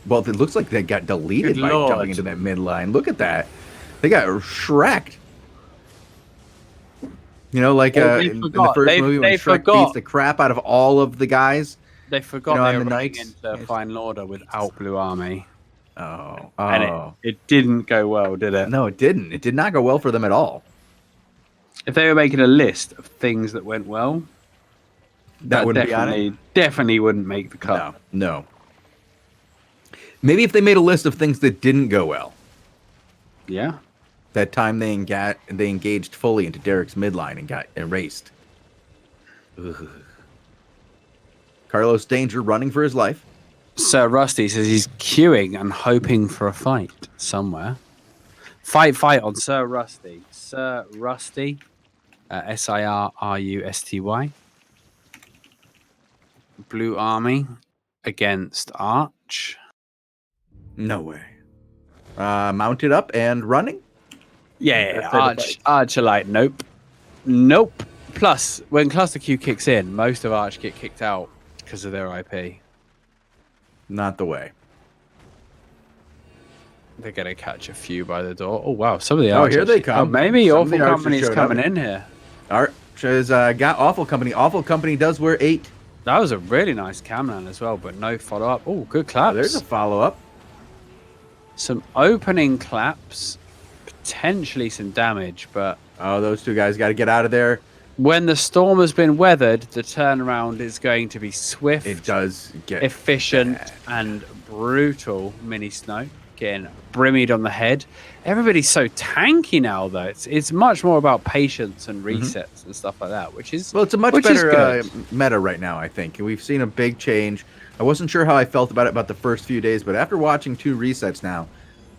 Well, it looks like they got deleted Good by Lord. jumping into that midline. Look at that. They got shreked. You know, like in the first movie when Shrek beats the crap out of all of the guys. They forgot they were running Knights. into Final Order without Blue Army. Oh. And it didn't go well, did it? No, it didn't. It did not go well for them at all. If they were making a list of things that went well, that wouldn't be on it? Definitely wouldn't make the cut. No. Maybe if they made a list of things that didn't go well. Yeah. That time they engaged fully into Derek's midline and got erased. Ugh. Carlos Danger running for his life. Sir Rusty says he's queuing and hoping for a fight somewhere. Fight on Sir Rusty. Sir Rusty. SIRRUSTY. Blue Army against Arch. No way. Mounted up and running? Yeah, Arch are like, nope. Plus, when Cluster Q kicks in, most of Arch get kicked out because of their IP. Not the way. They're going to catch a few by the door. Oh, wow. Some of the Arch. Here they come. Oh, maybe Some Awful Company's coming in here. Arch has got Awful Company. Awful Company does wear 8. That was a really nice camland as well, but no follow-up. Oh, good claps. There's a follow-up. Some opening claps. Potentially some damage, but... Oh, those two guys got to get out of there. When the storm has been weathered, the turnaround is going to be swift. It does get efficient bad. And brutal. Mini Snow getting brimmied on the head. Everybody's so tanky now, though. It's much more about patience and resets and stuff like that, which is well, it's a much better meta right now. I think we've seen a big change. I wasn't sure how I felt about the first few days, but after watching 2 resets now,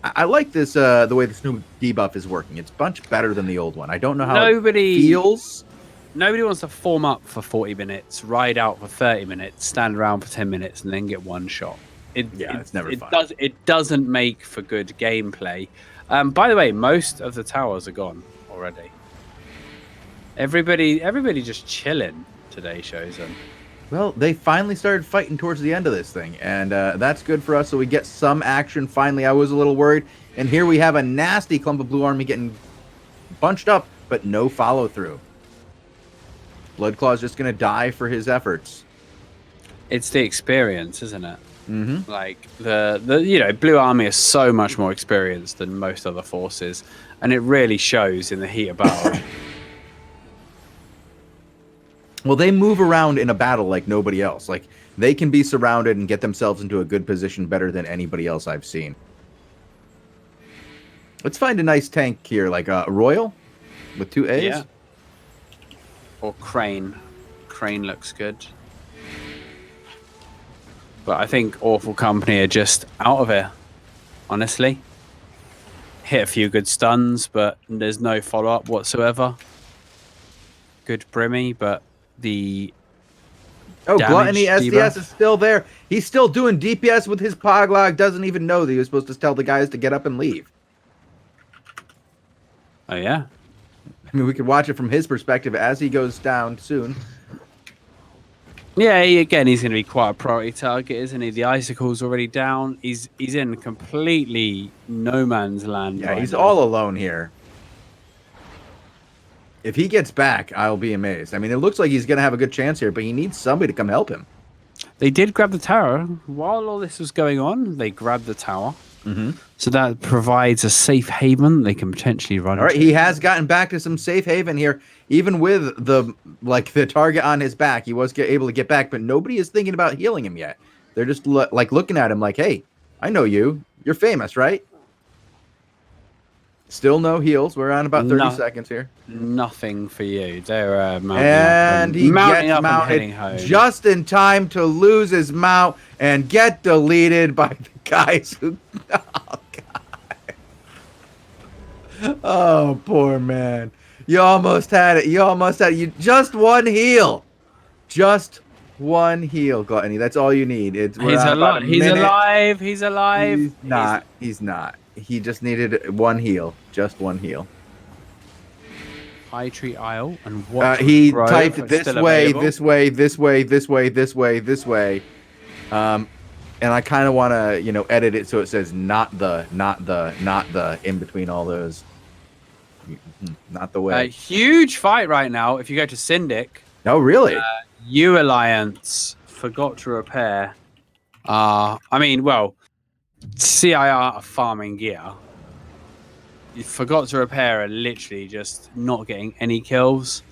I like this the way this new debuff is working. It's much better than the old one. I don't know how it feels. Nobody wants to form up for 40 minutes, ride out for 30 minutes, stand around for 10 minutes, and then get one shot. It's never fun. It doesn't make for good gameplay. By the way, most of the towers are gone already. Everybody just chilling today, Shozen. Well, they finally started fighting towards the end of this thing, and that's good for us, so we get some action finally. I was a little worried, and here we have a nasty clump of Blue Army getting bunched up, but no follow-through. Bloodclaw's just going to die for his efforts. It's the experience, isn't it? Mm-hmm. Like, the Blue Army is so much more experienced than most other forces, and it really shows in the heat of battle. Well, they move around in a battle like nobody else. Like, they can be surrounded and get themselves into a good position better than anybody else I've seen. Let's find a nice tank here, like Royal with 2 A's. Yeah. Or Crane. Crane looks good. But I think Awful Company are just out of here, honestly. Hit a few good stuns, but there's no follow-up whatsoever. Good Brimmy, but the... Oh, Gluttony SDS is still there. He's still doing DPS with his Poglog. Doesn't even know that he was supposed to tell the guys to get up and leave. Oh, yeah? I mean, we could watch it from his perspective as he goes down soon. Yeah, he's going to be quite a priority target, isn't he? The Icicle's already down. He's in completely no man's land. Yeah, he's all alone here. If he gets back, I'll be amazed. I mean, it looks like he's going to have a good chance here, but he needs somebody to come help him. They did grab the tower. While all this was going on, they grabbed the tower. Mm-hmm. So that provides a safe haven they can potentially run. All right, he has gotten back to some safe haven here. Even with the target on his back, he was able to get back, but nobody is thinking about healing him yet. They're just looking at him like, hey, I know you. You're famous, right? Still no heals. We're on about 30 seconds here. Nothing for you. They're mounting and he gets mounted just in time to lose his mount and get deleted by the guys who... Oh, God. Oh, poor man. You almost had it. You almost had it. You just one heal. Just one heal, Gluttony. That's all you need. We're He's on about alive. a He's minute. alive. He's alive. He's not. He's not. He just needed one heal. Just one heal. High Tree Isle and what? He typed this way, this way, this way, this way, this way, this way. And I kind of want to, edit it so it says not the in between all those. Not the way. A huge fight right now. If you go to Syndic. Oh, really? U Alliance forgot to repair. I mean, well, CIR are farming gear. You forgot to repair are literally just not getting any kills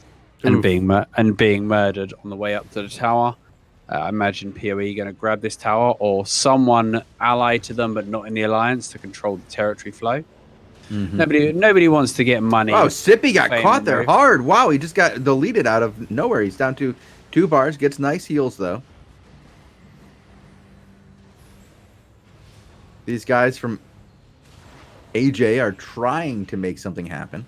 and being murdered on the way up to the tower. I imagine PoE going to grab this tower or someone allied to them but not in the alliance to control the territory flow. Nobody wants to get money. Oh, Sippy got caught there hard. Wow, he just got deleted out of nowhere. He's down to 2 bars. Gets nice heals though. These guys from AJ are trying to make something happen.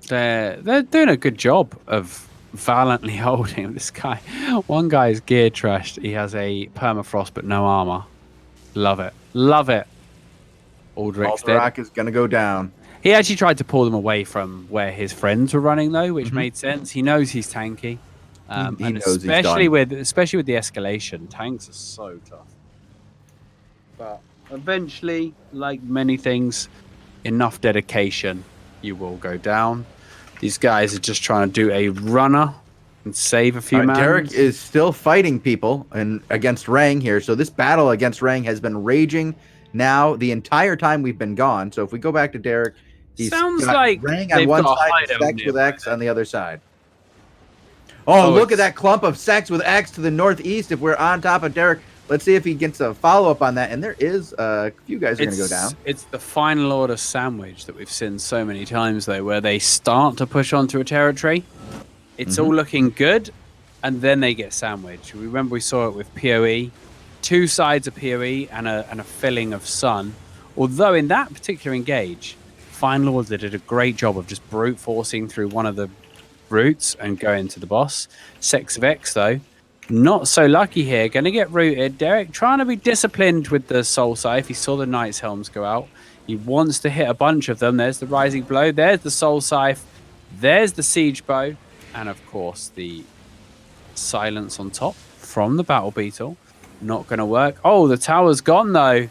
They're doing a good job of valiantly holding this guy. One guy's gear trashed. He has a permafrost but no armor. Love it. Love it. Aldrich's dead. Rock is going to go down. He actually tried to pull them away from where his friends were running, though, which made sense. He knows he's tanky. He knows especially with the escalation, tanks are so tough. But eventually, like many things, enough dedication, you will go down. These guys are just trying to do a runner and save a few man. Derek is still fighting people and against Rang here. So this battle against Rang has been raging now the entire time we've been gone. So if we go back to Derek, he's sounds got like Rang on one side, Sex with X on the other side. Oh, look at that clump of Sex with X to the northeast. If we're on top of Derek, let's see if he gets a follow-up on that. And there is a few guys are going to go down. It's the final order sandwich that we've seen so many times, though, where they start to push onto a territory. It's all looking good, and then they get sandwiched. Remember we saw it with PoE. 2 sides of PoE and a filling of Sun. Although in that particular engage, Final Order did a great job of just brute forcing through one of the routes and going to the boss. Sex of X, though, not so lucky here. Going to get rooted. Derek trying to be disciplined with the Soul Scythe. He saw the Knight's Helms go out. He wants to hit a bunch of them. There's the Rising Blow. There's the Soul Scythe. There's the Siege Bow. And, of course, the Silence on top from the Battle Beetle. Not going to work. Oh, the tower's gone, though.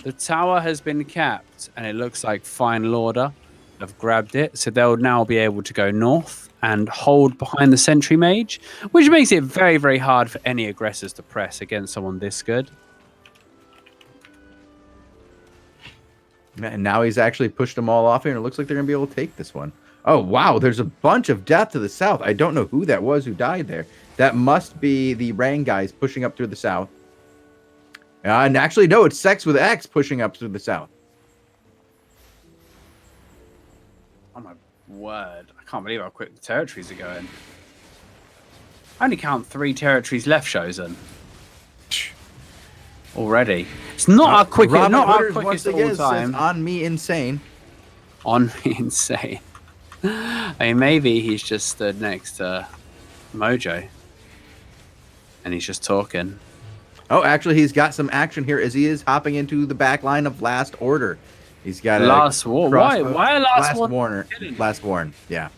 The tower has been capped, and it looks like Final Order have grabbed it. So they'll now be able to go north and hold behind the Sentry Mage, which makes it very, very hard for any aggressors to press against someone this good. And now he's actually pushed them all off here, and it looks like they're going to be able to take this one. Oh, wow. There's a bunch of death to the south. I don't know who that was who died there. That must be the Rang guys pushing up through the south. And actually, no, it's Sex with X pushing up through the south. Oh, my word. I can't believe how quick the territories are going. I only count 3 territories left, Shozen. Already. It's not our quickest, not our quickest of all time. On me insane. On me insane. I mean, maybe he's just stood next to Mojo. And he's just talking. Oh, actually, he's got some action here as he is hopping into the back line of Last Order. He's got Last War. Why Last Warner? Last Warn. Yeah.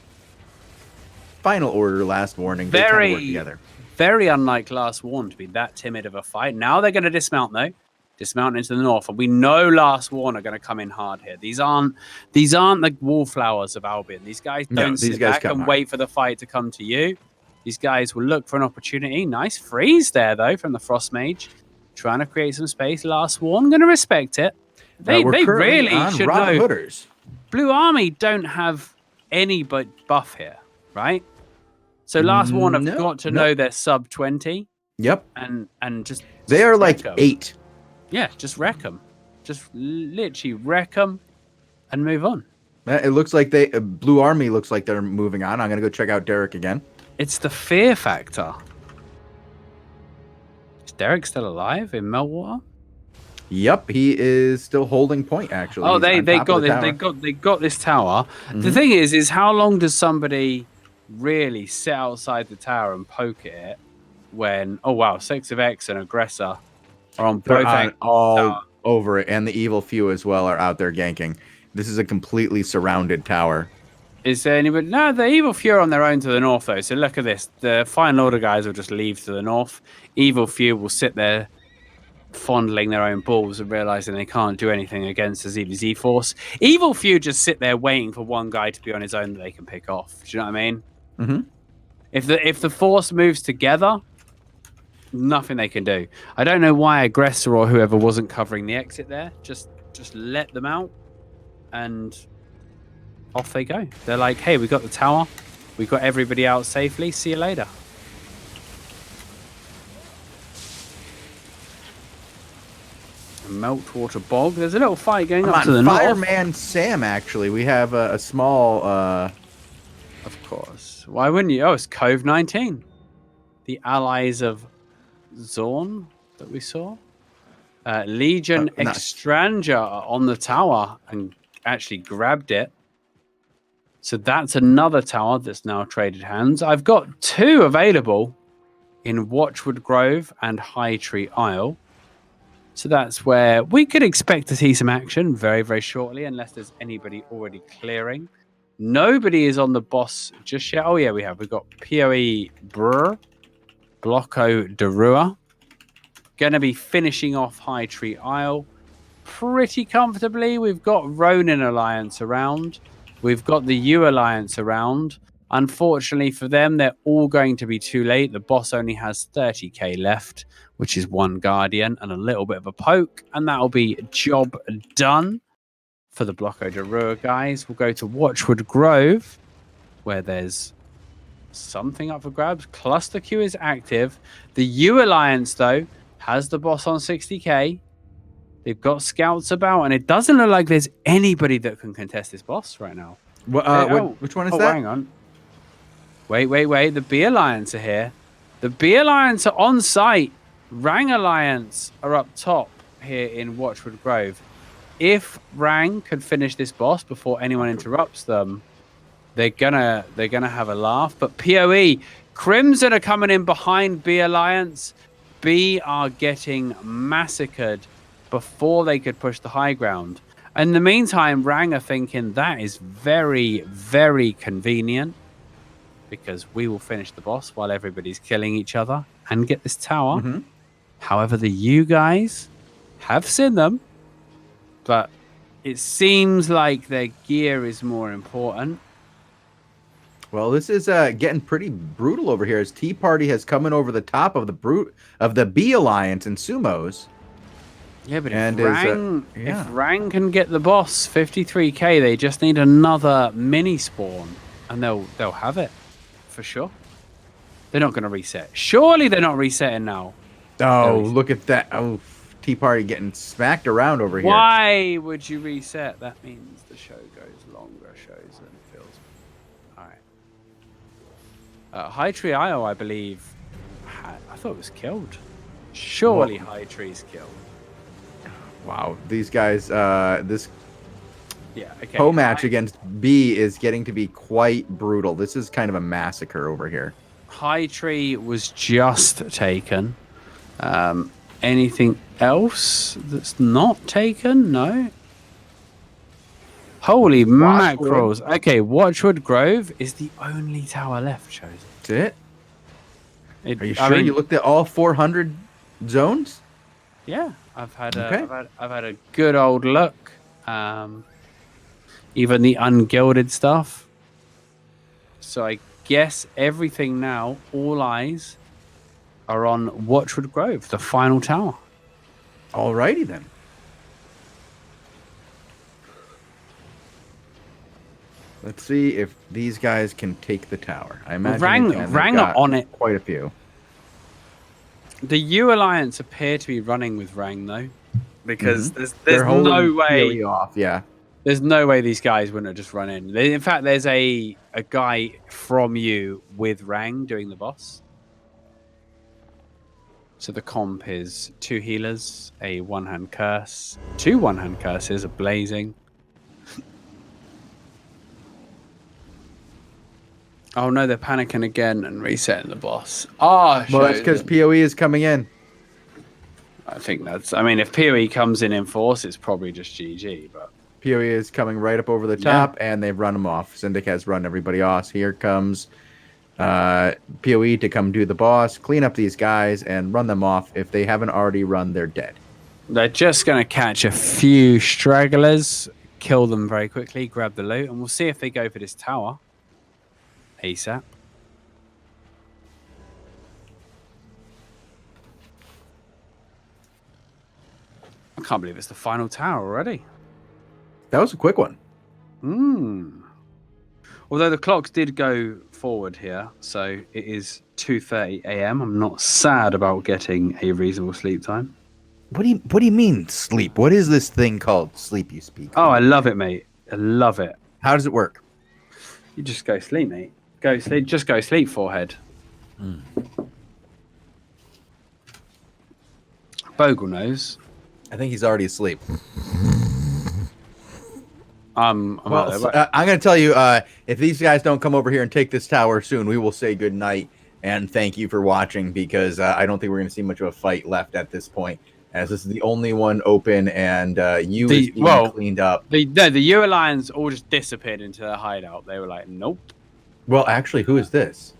Final Order, Last Warning. They kind of work together. Very unlike Last Warn to be that timid of a fight. Now they're going to dismount, though. Dismount into the north, and we know Last Warn are going to come in hard here. These aren't the wallflowers of Albion. These guys don't sit back and wait for the fight to come to you. These guys will look for an opportunity. Nice freeze there, though, from the Frost Mage. Trying to create some space. Last Warn going to respect it. They really should know. Hooders. Blue Army don't have any but buff here, right? So Last Warn have got to know they're sub 20. Yep. And just they are like 8. Yeah, just wreck them. Just literally wreck them and move on. It looks like Blue Army looks like they're moving on. I'm going to go check out Derek again. It's the fear factor. Is Derek still alive in Meltwater? Yep, he is still holding point. Actually, Oh, He's on they top of got the this, tower. they got this tower. The thing is how long does somebody really sit outside the tower and poke at it when wow, 6 of X and Aggressor are on They're both on angles of the all tower. over it, and the evil few as well are out there ganking. This is a completely surrounded tower. Is there anybody? No, the Evil Few are on their own to the north, though. So look at this. The Final Order guys will just leave to the north. Evil Few will sit there fondling their own balls and realizing they can't do anything against the ZVZ force. Evil Few just sit there waiting for one guy to be on his own that they can pick off. Do you know what I mean? Mm-hmm. If the force moves together, nothing they can do. I don't know why Aggressor or whoever wasn't covering the exit there. Just let them out and off they go. They're like, hey, we got the tower. We got everybody out safely. See you later. Meltwater Bog. There's a little fight going up to the north. Fireman Sam, actually. We have a small... Of course. Why wouldn't you? Oh, it's Cove 19. The allies of Zorn that we saw. Legion Extranger on the tower and actually grabbed it. So that's another tower that's now traded hands. I've got 2 available in Watchwood Grove and High Tree Isle. So that's where we could expect to see some action very, very shortly, unless there's anybody already clearing. Nobody is on the boss just yet. Oh, yeah, we have. We've got PoE Brr, Blocko Derua. Going to be finishing off High Tree Isle pretty comfortably. We've got Ronin Alliance around. We've got the U Alliance around. Unfortunately for them, they're all going to be too late. The boss only has 30k left, which is 1 Guardian and a little bit of a poke. And that'll be job done for the Blocko Derua guys. We'll go to Watchwood Grove, where there's something up for grabs. Cluster Q is active. The U Alliance, though, has the boss on 60k. They've got scouts about, and it doesn't look like there's anybody that can contest this boss right now. which one is that? Hang on. Wait. The B Alliance are here. The B Alliance are on site. Rang Alliance are up top here in Watchwood Grove. If Rang could finish this boss before anyone interrupts them, they're gonna have a laugh. But PoE, Crimson are coming in behind B Alliance. B are getting massacred before they could push the high ground. In the meantime, Rang are thinking that is very, very convenient because we will finish the boss while everybody's killing each other and get this tower. However, the U guys have seen them, but it seems like their gear is more important. Well, this is getting pretty brutal over here as Tea Party has come in over the top of the B Alliance and Sumos. Yeah, but if Rang can get the boss 53k, they just need another mini spawn, and they'll have it for sure. They're not going to reset. Surely they're not resetting now. Oh, look at that! Oh, Tea Party getting smacked around over here. Why would you reset? That means the show goes longer. Shows than feels. All right. High Tree Isle, I believe. I thought it was killed. Surely High Tree's killed. Wow, these guys, this okay. co-match against B is getting to be quite brutal. This is kind of a massacre over here. High Tree was just taken. Anything else that's not taken? No. Holy mackerels. Okay, Watchwood Grove is the only tower left, Shozen. That's it? Are you sure you looked at all 400 zones? Yeah, I've had a good old look. Even the ungilded stuff. So I guess everything now, all eyes are on Watchwood Grove, the final tower. Alrighty then. Let's see if these guys can take the tower. I imagine Rang are on it. Quite a few. The U Alliance appear to be running with Rang though, because there's no way. Yeah. There's no way these guys wouldn't have just run in. In fact, there's a guy from U with Rang doing the boss. So the comp is 2 healers, a 1-hand curse, 2 1-hand curses, a blazing. Oh no, they're panicking again and resetting the boss. Oh, Well, that's because PoE is coming in. I think that's. I mean, if PoE comes in force, it's probably just GG. But PoE is coming right up over the top, and they've run them off. Syndic has run everybody off. Here comes PoE to come do the boss, clean up these guys, and run them off. If they haven't already run, they're dead. They're just going to catch a few stragglers, kill them very quickly, grab the loot, and we'll see if they go for this tower ASAP. I can't believe it's the final tower already. That was a quick one. Although the clocks did go forward here, so it is 2:30 a.m. I'm not sad about getting a reasonable sleep time. What do you mean sleep? What is this thing called sleep you speak? Oh, I love it, mate. I love it. How does it work? You just go sleep, mate. Go sleep. Just go sleep, forehead. Bogul knows. I think he's already asleep. I'm going to tell you, if these guys don't come over here and take this tower soon, we will say good night and thank you for watching, because I don't think we're going to see much of a fight left at this point, as this is the only one open, and U is being cleaned up. The U Alliance all just disappeared into their hideout. They were like, nope. Well, actually, who is this?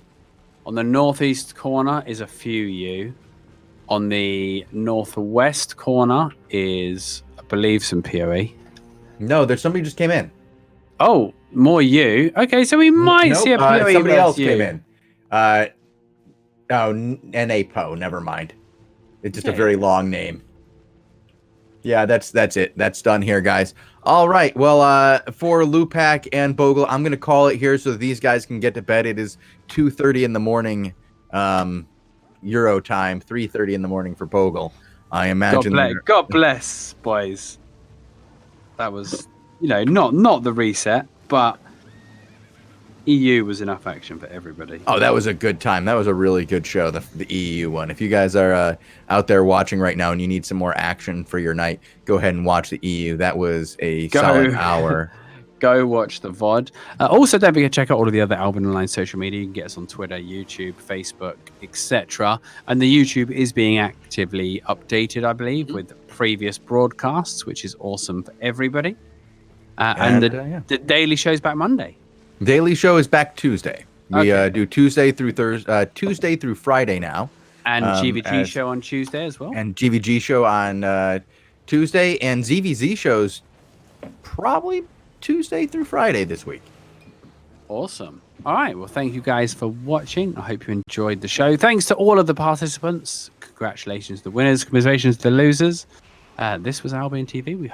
On the northeast corner is a few U. On the northwest corner is, I believe, some PoE. No, there's somebody just came in. Oh, more U. Okay, so we might see a PoE. Somebody else U. came in. NAPO. Never mind. It's just a very long name. Yeah, that's it. That's done here, guys. All right. Well, for Lewpac and Bogul, I'm gonna call it here so that these guys can get to bed. It is 2:30 in the morning. Euro time, 3:30 in the morning for Bogul. I imagine. God bless, boys. That was, not the reset, but EU was enough action for everybody. Oh, that was a good time. That was a really good show, the EU one. If you guys are out there watching right now and you need some more action for your night, go ahead and watch the EU. That was a solid hour. Go watch the VOD. Also, don't forget to check out all of the other Albion Online social media. You can get us on Twitter, YouTube, Facebook, etc. And the YouTube is being actively updated, I believe, with previous broadcasts, which is awesome for everybody. And the daily show's back Monday. Daily show is back Tuesday. We do Tuesday through Friday now. And GVG show on Tuesday as well. And GVG show on Tuesday. And ZVZ shows probably Tuesday through Friday this week. Awesome. All right. Well, thank you guys for watching. I hope you enjoyed the show. Thanks to all of the participants. Congratulations to the winners. Commiserations to the losers. This was AlbionTV. We hope